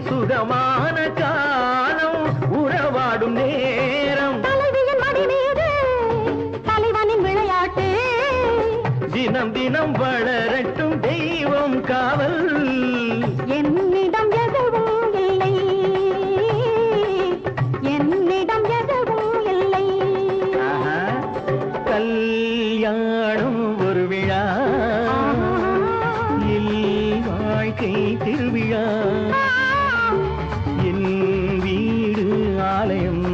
சுகமான காலம் உறவாடும் நேரம் தலைவியின் மடி மீது தலைவனின் விளையாட்டு தினம் தினம் வளரட்டும் தெய்வம் காவல் என்னிடம் எதுவும் இல்லை என்னிடம் எதுவும் இல்லை கல்யாணம் ஒரு விழா வாழ்க்கை திருவிழா என் வீடு ஆலயம்